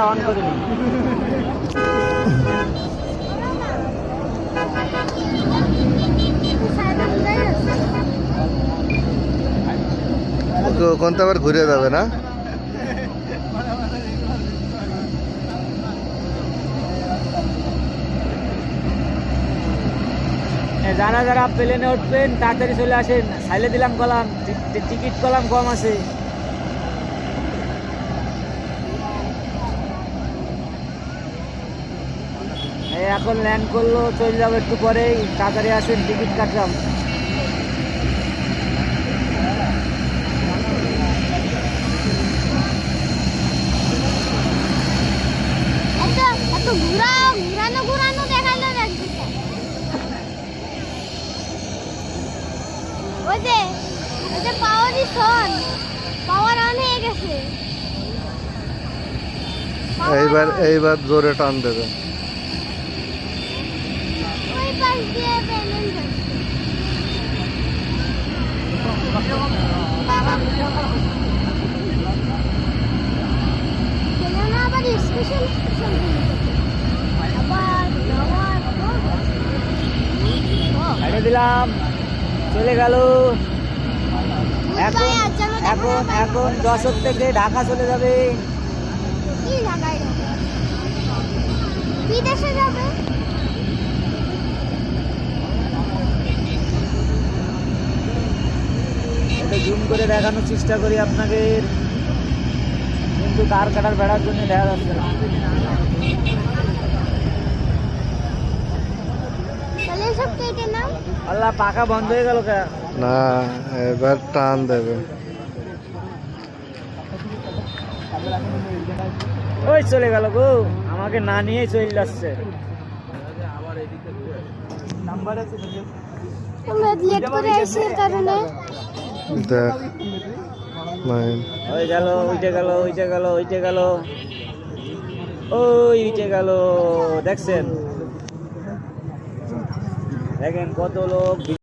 On করিনি। ওখান তো আবার ঘুরে যাবে না? যারা যারা প্লেনে উঠবেন তাড়াতাড়ি চলে আসেন। সাইলে দিলাম কলাম, টিকিট কলাম কম আছে। এখন ল্যান্ড করলো, চলে যাবো একটু পরেই। তাড়াতাড়ি আসেন, টিকিট কাটলাম। এইবার জোরে টান দেবে। ছেড়ে দিলাম, চলে গেল। এখন এখন এখন যশোর থেকে ঢাকা চলে যাবে। এটা জুম করে দেখানোর চেষ্টা করি আপনাকে, কিন্তু কার কাটার বেড়ার জন্য দেখা যাচ্ছে না। আল্লাহ, পাখা বন্ধ হয়ে গেল কে? না, এবার টান দেবে। ওই চলে গেল গো, আমাকে না নিয়ে চলে যাচ্ছে। দেখ, ওই গেল, ওইটা গেল, ওইটা গেল, ওইটা গেল, ওইটা গেল। দেখছেন, দেখেন কত লোক।